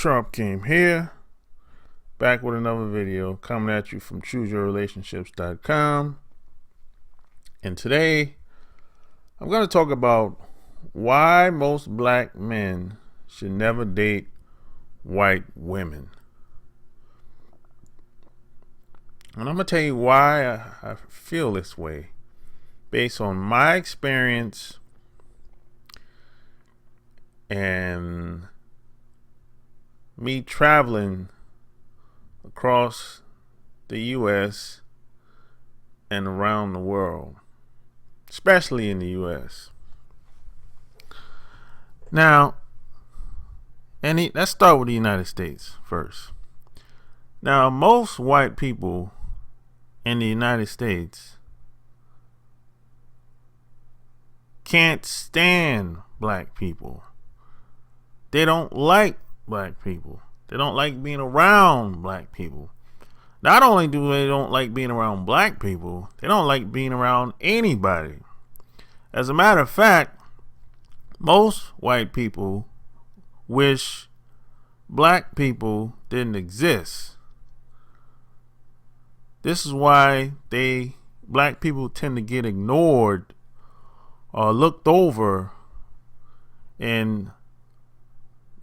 Sharp came here, back with another video coming at you from ChooseYourRelationships.com. And today, I'm going to talk about why most black men should never date white women. And I'm going to tell you why I feel this way based on my experience and me traveling across the U.S. and around the world, especially in the U.S. Now, let's start with the United States first. Now, most white people in the United States can't stand black people. They don't like black people. They don't like being around black people. Not only do they don't like being around black people, they don't like being around anybody. As a matter of fact, most white people wish black people didn't exist. This is why black people tend to get ignored or looked over in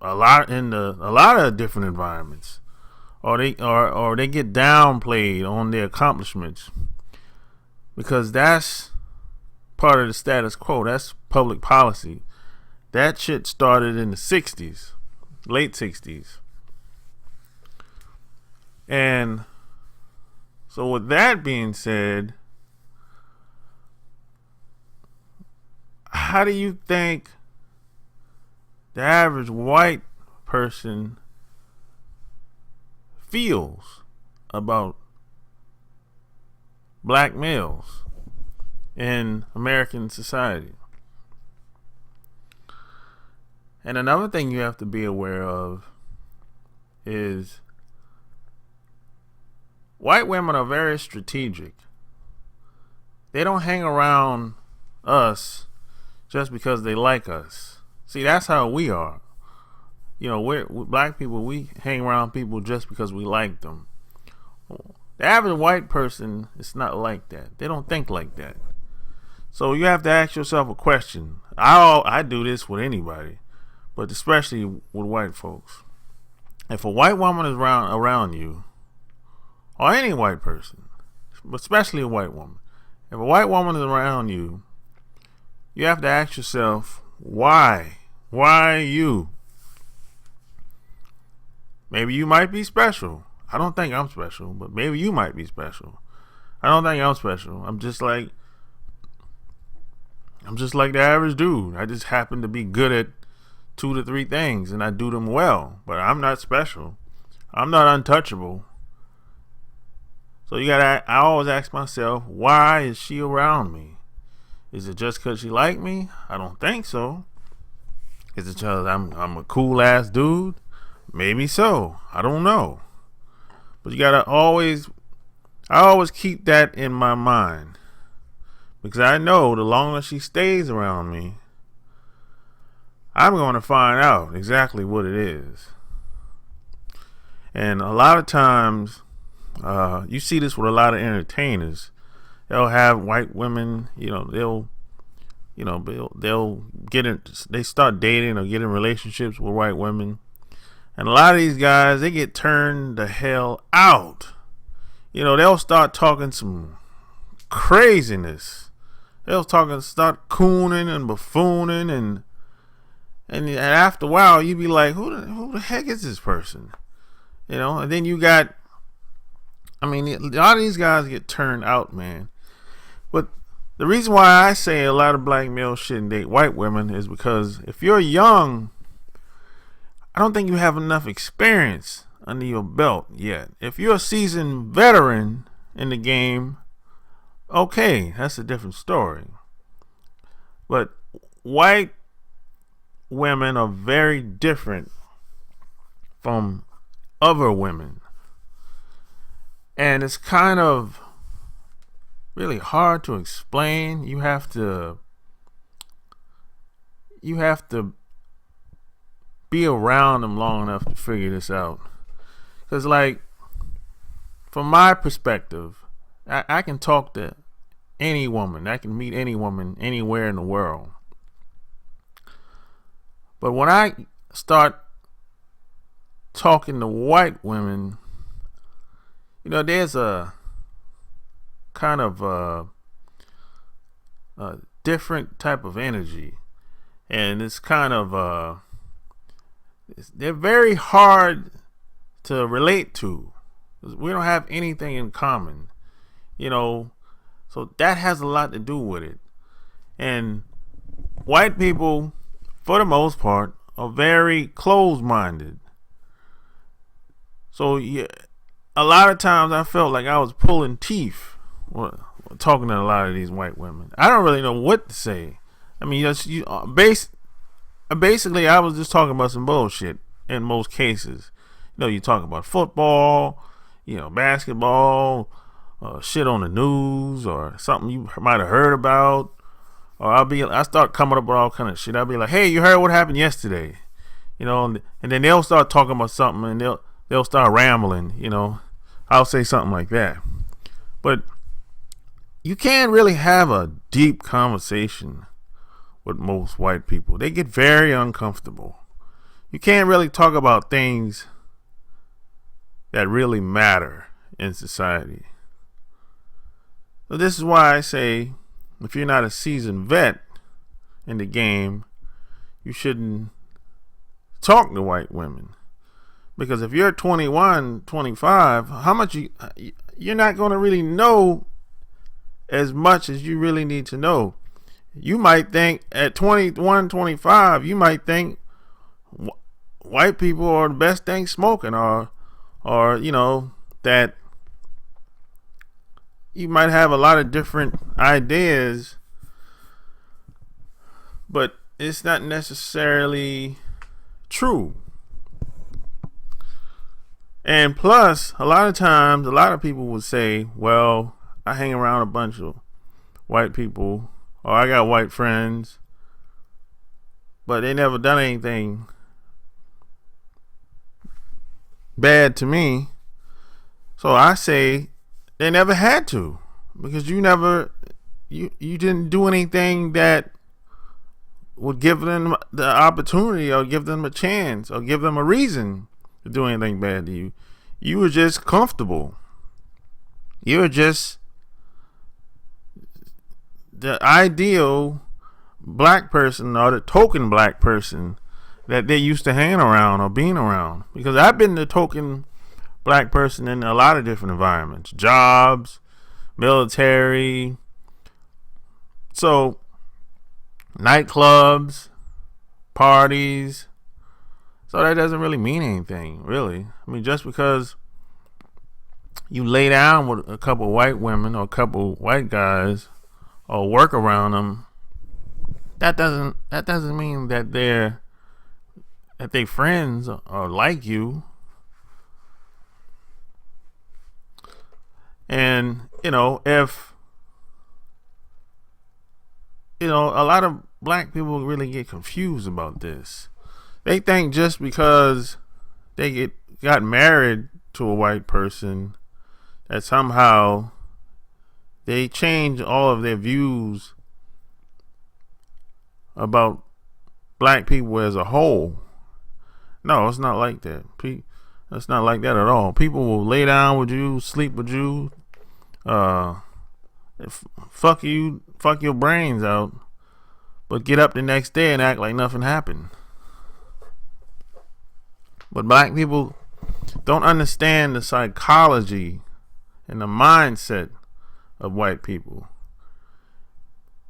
a lot of different environments, or they get downplayed on their accomplishments, because that's part of the status quo. That's public policy. That shit started in the 60s, late 60s. And so with that being said, how do you think the average white person feels about black males in American society? And another thing you have to be aware of is white women are very strategic. They don't hang around us just because they like us. See, that's how we are. You know, we're black people, we hang around people just because we like them. The average white person is not like that. They don't think like that. So you have to ask yourself a question. I do this with anybody, but especially with white folks. If a white woman is around you, or any white person, but especially a white woman, if a white woman is around you, you have to ask yourself, why? Why you? Maybe you might be special. I don't think I'm special, but maybe you might be special. I don't think I'm special. I'm just like the average dude. I just happen to be good at 2 to 3 things, and I do them well. But I'm not special. I'm not untouchable. So I always ask myself, why is she around me? Is it just because she like me? I don't think so. Is it because I'm a cool ass dude? Maybe so. I don't know. But I always keep that in my mind, because I know the longer she stays around me, I'm going to find out exactly what it is. And a lot of times, you see this with a lot of entertainers. They'll have white women, they'll they start dating or get in relationships with white women. And a lot of these guys, they get turned the hell out. They'll start talking some craziness. They'll start cooning and buffooning, and after a while, you be like, who the heck is this person? And then you got, a lot of these guys get turned out, man. But the reason why I say a lot of black males shouldn't date white women is because if you're young, I don't think you have enough experience under your belt yet. If you're a seasoned veteran in the game, okay, that's a different story. But white women are very different from other women. And it's kind of really hard to explain. You have to be around them long enough to figure this out. Because, like, from my perspective, I can talk to any woman. I can meet any woman anywhere in the world. But when I start talking to white women, there's a kind of a different type of energy. And it's kind of, they're very hard to relate to. We don't have anything in common, so that has a lot to do with it. And white people, for the most part, are very closed-minded. So yeah, a lot of times I felt like I was pulling teeth talking to a lot of these white women. I don't really know what to say. I mean, basically, I was just talking about some bullshit in most cases. You talk about football, basketball, shit on the news, or something you might have heard about. Or I start coming up with all kind of shit. I'll be like, hey, you heard what happened yesterday? And then they'll start talking about something, and they'll start rambling. I'll say something like that. But you can't really have a deep conversation with most white people. They get very uncomfortable. You can't really talk about things that really matter in society. So this is why I say, if you're not a seasoned vet in the game, you shouldn't talk to white women. Because if you're 21, 25, how much you're not going to really know as much as you really need to know. You might think at 21, 25, you might think white people are the best thing smoking, or that you might have a lot of different ideas, but it's not necessarily true. And plus, a lot of times, a lot of people would say, well, I hang around a bunch of white people, or I got white friends, but they never done anything bad to me. So I say they never had to, because you didn't do anything that would give them the opportunity, or give them a chance, or give them a reason to do anything bad to you. You were just comfortable. You were just the ideal black person, or the token black person that they used to hang around or being around. Because I've been the token black person in a lot of different environments, jobs, military, so nightclubs, parties. So that doesn't really mean anything, really. I mean, just because you lay down with a couple white women or a couple white guys or work around them, that doesn't mean that they friends or like you. And if a lot of black people really get confused about this. They think just because they got married to a white person that somehow they change all of their views about black people as a whole. No, it's not like that. It's not like that at all. People will lay down with you, sleep with you, fuck your brains out, but get up the next day and act like nothing happened. But black people don't understand the psychology and the mindset of white people.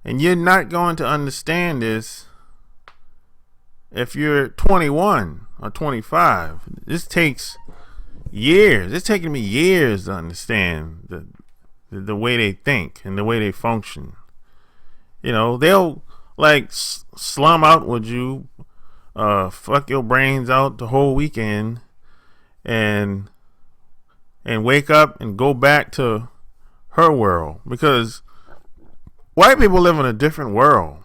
And you're not going to understand this if you're 21 or 25. This takes years. It's taken me years to understand the way they think and the way they function. They'll like slum out with you, fuck your brains out the whole weekend, and wake up and go back to her world, because white people live in a different world.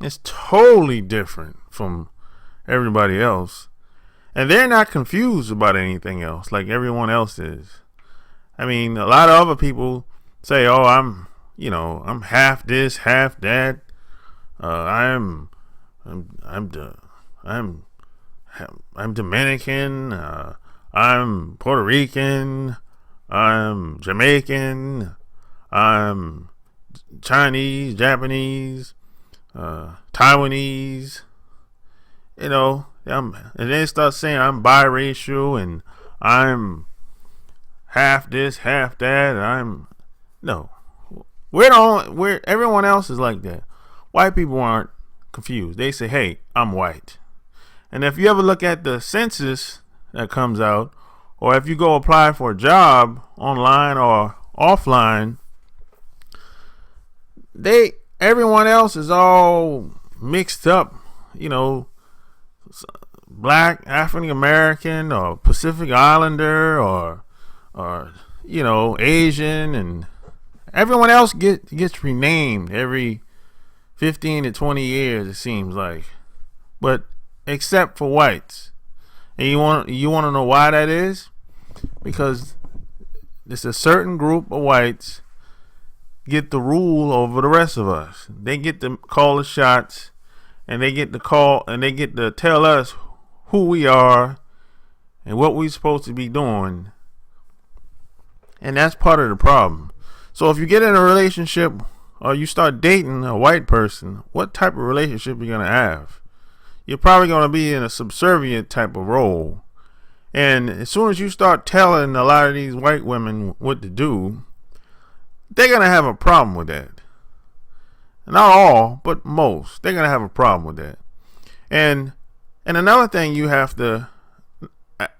It's totally different from everybody else. And they're not confused about anything else like everyone else is. I mean, a lot of other people say, "Oh, I'm half this, half that. I'm Dominican. I'm Puerto Rican. I'm Jamaican. I'm Chinese, Japanese, Taiwanese." And they start saying I'm biracial and I'm half this, half that. No, we're everyone else is like that. White people aren't confused. They say, "Hey, I'm white." And if you ever look at the census that comes out, or if you go apply for a job online or offline, everyone else is all mixed up. Black, African American, or Pacific Islander, or Asian, and everyone else gets renamed every 15 to 20 years, it seems like, but except for whites. And you want to know why that is? Because it's a certain group of whites get the rule over the rest of us. They get to call the shots, and they get to tell us who we are and what we're supposed to be doing. And that's part of the problem. So if you get in a relationship or you start dating a white person, what type of relationship are you going to have? You're probably going to be in a subservient type of role. And as soon as you start telling a lot of these white women what to do, they're going to have a problem with that. Not all, but most. They're going to have a problem with that. And another thing you have to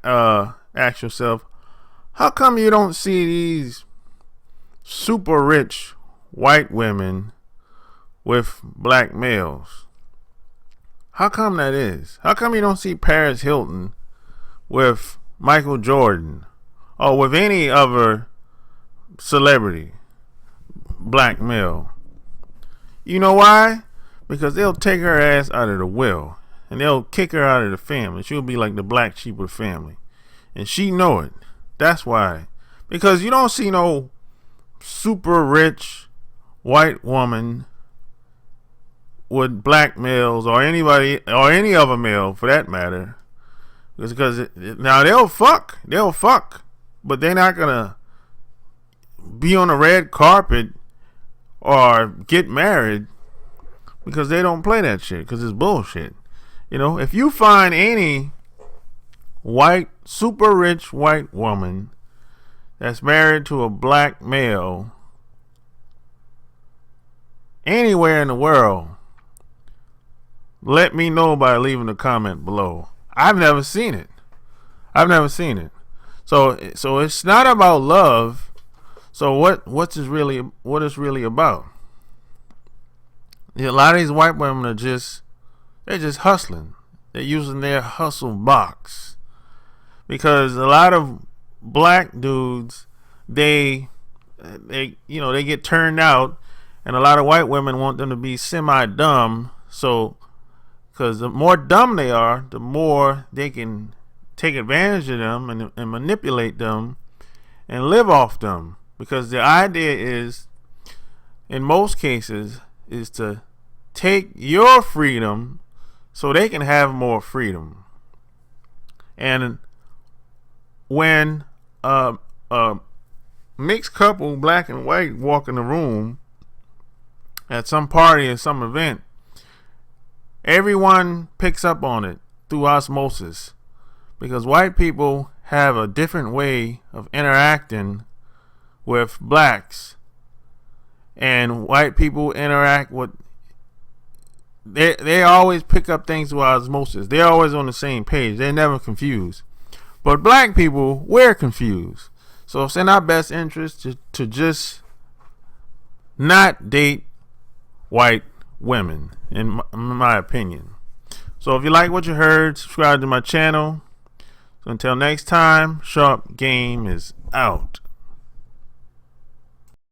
ask yourself, how come you don't see these super rich white women with black males? How come that is? How come you don't see Paris Hilton with Michael Jordan or with any other celebrity, black male? You know why? Because they'll take her ass out of the will and they'll kick her out of the family. She'll be like the black sheep of the family. And she know it. That's why. Because you don't see no super rich white woman with black males or anybody or any other male for that matter. Because now they'll fuck, but they're not gonna be on the red carpet or get married because they don't play that shit because it's bullshit. If you find any super rich white woman that's married to a black male anywhere in the world, let me know by leaving a comment below. I've never seen it. So it's not about love. So what is really about? A lot of these white women they're just hustling. They're using their hustle box. Because a lot of black dudes, they get turned out, and a lot of white women want them to be semi-dumb. So, because the more dumb they are, the more they can take advantage of them and manipulate them and live off them. Because the idea is, in most cases, is to take your freedom so they can have more freedom. And when a mixed couple, black and white, walk in the room at some party or some event, everyone picks up on it through osmosis, because white people have a different way of interacting with blacks, and white people interact with they always pick up things through osmosis. They're always on the same page. They're never confused. But black people, we're confused. So it's in our best interest to just not date white women, in my opinion. So if you like what you heard, subscribe to my channel. So until next time, Sharp Game is out.